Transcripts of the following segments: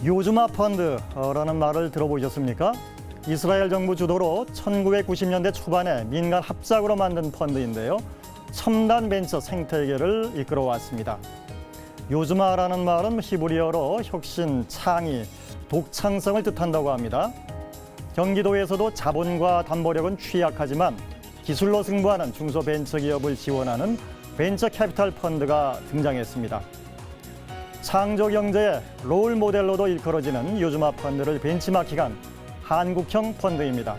요즈마 펀드라는 말을 들어보셨습니까? 이스라엘 정부 주도로 1990년대 초반에 민간 합작으로 만든 펀드인데요. 첨단 벤처 생태계를 이끌어왔습니다. 요즈마라는 말은 히브리어로 혁신, 창의, 독창성을 뜻한다고 합니다. 경기도에서도 자본과 담보력은 취약하지만 기술로 승부하는 중소벤처기업을 지원하는 벤처 캐피탈 펀드가 등장했습니다. 창조 경제의 롤 모델로도 일컬어지는 요즈마 펀드를 벤치마킹한 한국형 펀드입니다.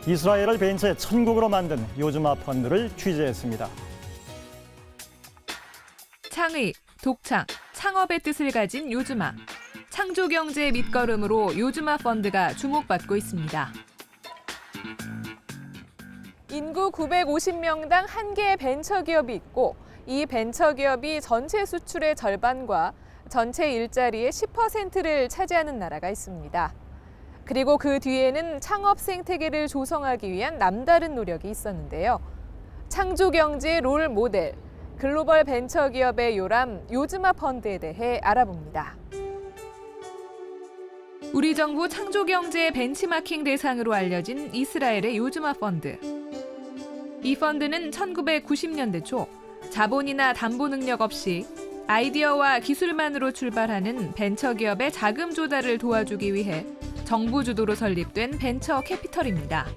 이스라엘을 벤처의 천국으로 만든 요즈마 펀드를 취재했습니다. 창의, 독창, 창업의 뜻을 가진 요즈마. 창조 경제의 밑거름으로 요즈마 펀드가 주목받고 있습니다. 인구 950명당 한 개의 벤처기업이 있고 이 벤처기업이 전체 수출의 절반과 전체 일자리의 10%를 차지하는 나라가 있습니다. 그리고 그 뒤에는 창업 생태계를 조성하기 위한 남다른 노력이 있었는데요. 창조 경제의 롤 모델, 글로벌 벤처기업의 요람 요즈마 펀드에 대해 알아봅니다. 우리 정부 창조 경제의 벤치마킹 대상으로 알려진 이스라엘의 요즈마 펀드. 이 펀드는 1990년대 초 자본이나 담보 능력 없이 아이디어와 기술만으로 출발하는 벤처기업의 자금 조달을 도와주기 위해 정부 주도로 설립된 벤처 캐피털입니다.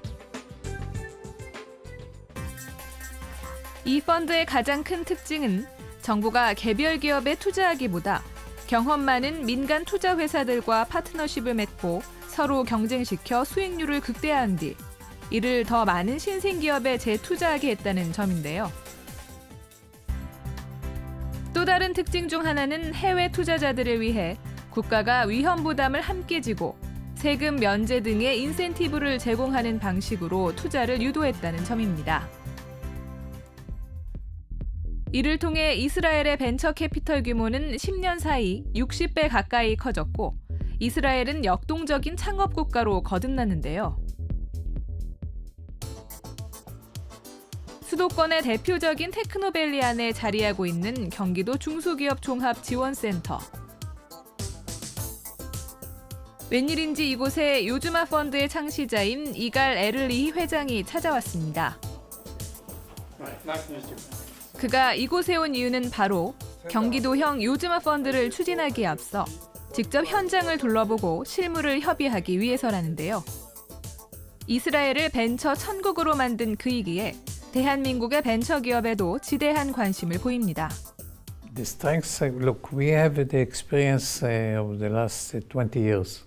이 펀드의 가장 큰 특징은 정부가 개별 기업에 투자하기보다 경험 많은 민간 투자 회사들과 파트너십을 맺고 서로 경쟁시켜 수익률을 극대화한 뒤 이를 더 많은 신생기업에 재투자하게 했다는 점인데요. 또 다른 특징 중 하나는 해외 투자자들을 위해 국가가 위험 부담을 함께 지고 세금 면제 등의 인센티브를 제공하는 방식으로 투자를 유도했다는 점입니다. 이를 통해 이스라엘의 벤처 캐피털 규모는 10년 사이 60배 가까이 커졌고 이스라엘은 역동적인 창업 국가로 거듭났는데요. 수도권의 대표적인 테크노밸리 안에 자리하고 있는 경기도 중소기업 종합지원센터. 웬일인지 이곳에 요즈마 펀드의 창시자인 이갈 에를리히 회장이 찾아왔습니다. 그가 이곳에 온 이유는 바로 경기도형 요즈마 펀드를 추진하기에 앞서 직접 현장을 둘러보고 실무를 협의하기 위해서라는데요. 이스라엘을 벤처 천국으로 만든 그이기에 대한민국의 벤처 기업에도 지대한 관심을 보입니다. The strengths, look, we have the experience of the last 20 years.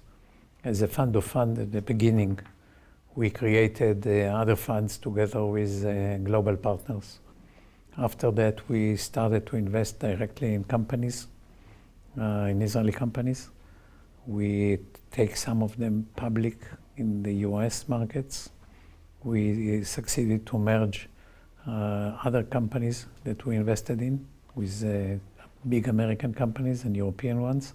As a fund of fund at the beginning, we created other funds together with global partners. After that, we started to invest directly in companies, in Israeli companies. We take some of them public in the US markets. We succeeded to merge other companies that we invested in with big American companies and European ones.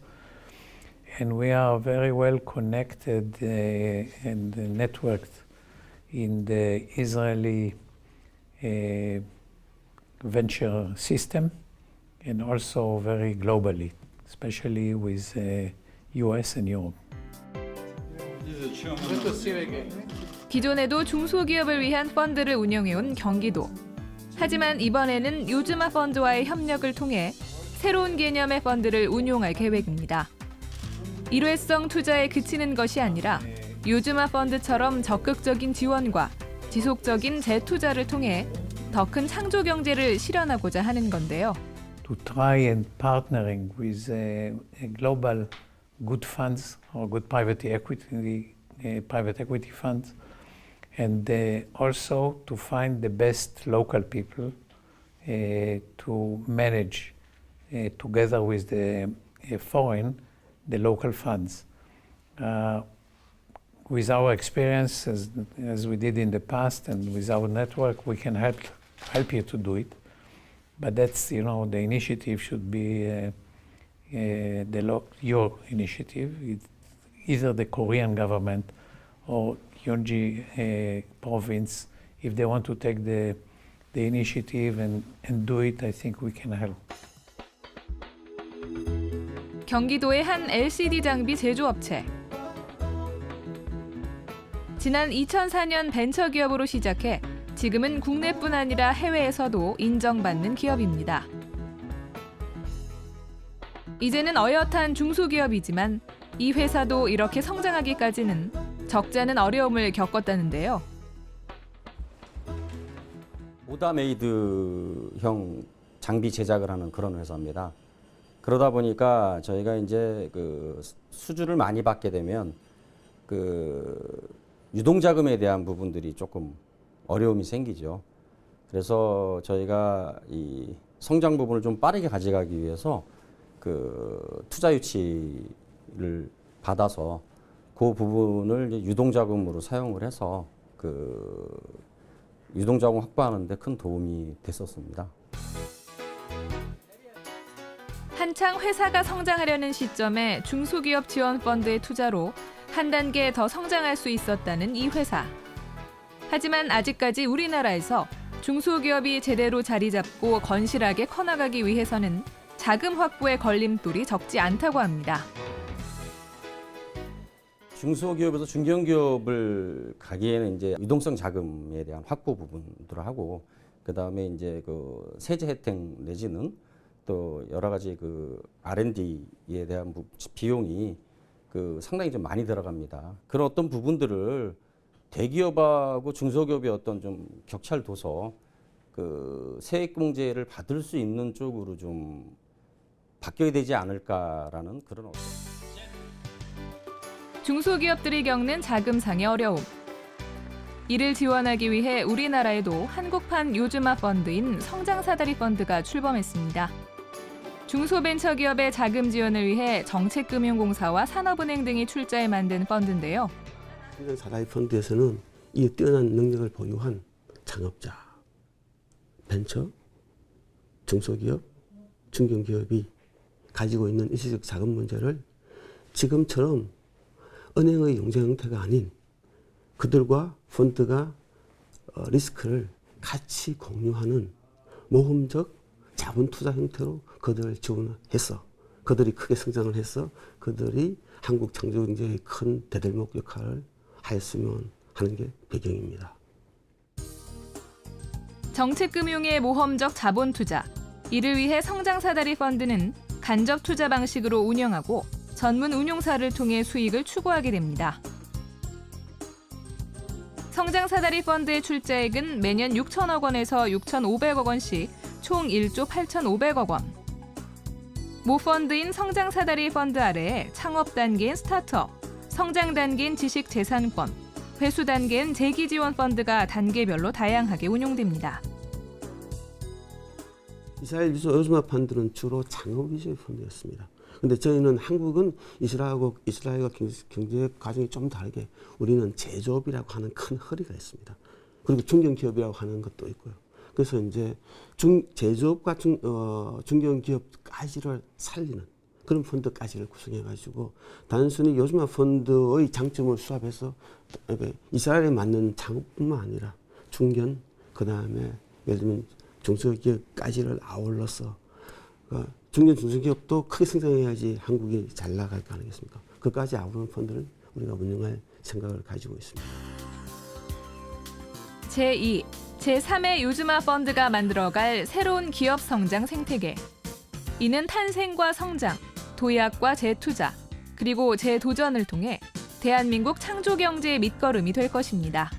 And we are very well connected and networked in the Israeli venture system and also very globally, especially with US and Europe. 기존에도 중소기업을 위한 펀드를 운영해온 경기도. 하지만 이번에는 요즈마 펀드와의 협력을 통해 새로운 개념의 펀드를 운용할 계획입니다. 일회성 투자에 그치는 것이 아니라 요즈마 펀드처럼 적극적인 지원과 지속적인 재투자를 통해 더 큰 창조 경제를 실현하고자 하는 건데요. To try and partnering with global good funds or good private equity funds, and also to find the best local people to manage together with the foreign, the local funds. With our experience, as we did in the past, and with our network, we can help you to do it. But that's, the initiative should be your initiative. It's either the Korean government or Gyeonggi province. If they want to take the initiative and do it, I think we can help. 경기도의 한 LCD 장비 제조업체. 지난 2004년 벤처기업으로 시작해 지금은 국내뿐 아니라 해외에서도 인정받는 기업입니다. 이제는 어엿한 중소기업이지만 이 회사도 이렇게 성장하기까지는 적잖은 어려움을 겪었다는데요. 오다메이드형 장비 제작을 하는 그런 회사입니다. 그러다 보니까 저희가 이제 그 수주를 많이 받게 되면 그 유동자금에 대한 부분들이 조금 어려움이 생기죠. 그래서 저희가 이 성장 부분을 좀 빠르게 가져가기 위해서 그 투자 유치를 받아서 그 부분을 이제 유동자금으로 사용을 해서 그 유동자금 확보하는 데 큰 도움이 됐었습니다. 한창 회사가 성장하려는 시점에 중소기업 지원 펀드의 투자로 한 단계 더 성장할 수 있었다는 이 회사. 하지만 아직까지 우리나라에서 중소기업이 제대로 자리 잡고 건실하게 커나가기 위해서는 자금 확보의 걸림돌이 적지 않다고 합니다. 중소기업에서 중견기업을 가기에는 이제 유동성 자금에 대한 확보 부분들을 하고, 그 다음에 이제 그 세제 혜택 내지는 또 여러 가지 그 R&D에 대한 비용이 그 상당히 좀 많이 들어갑니다. 그런 어떤 부분들을 대기업하고 중소기업의 어떤 좀 격차를 둬서 그 세액공제를 받을 수 있는 쪽으로 좀 바뀌어야 되지 않을까라는 그런 어떤. 중소기업들이 겪는 자금상의 어려움. 이를 지원하기 위해 우리나라에도 한국판 요즈마 펀드인 성장사다리 펀드가 출범했습니다. 중소벤처기업의 자금 지원을 위해 정책금융공사와 산업은행 등이 출자해 만든 펀드인데요. 성장사다리 펀드에서는 이 뛰어난 능력을 보유한 창업자, 벤처, 중소기업, 중견기업이 가지고 있는 일시적 자금 문제를 지금처럼 은행의 용자 형태가 아닌 그들과 펀드가 리스크를 같이 공유하는 모험적 자본 투자 형태로 그들을 지원해서 그들이 크게 성장을 해서 그들이 한국 창조 경제의 큰 대들목 역할을 하였으면 하는 게 배경입니다. 정책금융의 모험적 자본 투자. 이를 위해 성장사다리 펀드는 간접 투자 방식으로 운영하고 전문 운용사를 통해 수익을 추구하게 됩니다. 성장사다리 펀드의 출자액은 매년 6천억 원에서 6,500억 원씩 총 1조 8,500억 원. 모펀드인 성장사다리 펀드 아래에 창업 단계인 스타트업, 성장 단계인 지식재산권, 회수 단계인 재기지원 펀드가 단계별로 다양하게 운용됩니다. 이스라엘 요즈마 펀드는 주로 창업 위주의 펀드였습니다. 그런데 저희는 한국은 이스라엘과 경제 과정이 좀 다르게 우리는 제조업이라고 하는 큰 허리가 있습니다. 그리고 중견기업이라고 하는 것도 있고요. 그래서 이제 제조업과 중견기업까지를 살리는 그런 펀드까지를 구성해가지고 단순히 요즈마 펀드의 장점을 수합해서 이스라엘에 맞는 창업뿐만 아니라 중견, 그 다음에 예를 들면 중소기업까지를 아울러서 중견 중소기업도 크게 성장해야지 한국이 잘 나갈 거 아니겠습니까? 그까지 아우르는 펀드를 우리가 운영할 생각을 가지고 있습니다. 제2, 제3의 요즈마 펀드가 만들어갈 새로운 기업 성장 생태계. 이는 탄생과 성장, 도약과 재투자, 그리고 재도전을 통해 대한민국 창조 경제의 밑거름이 될 것입니다.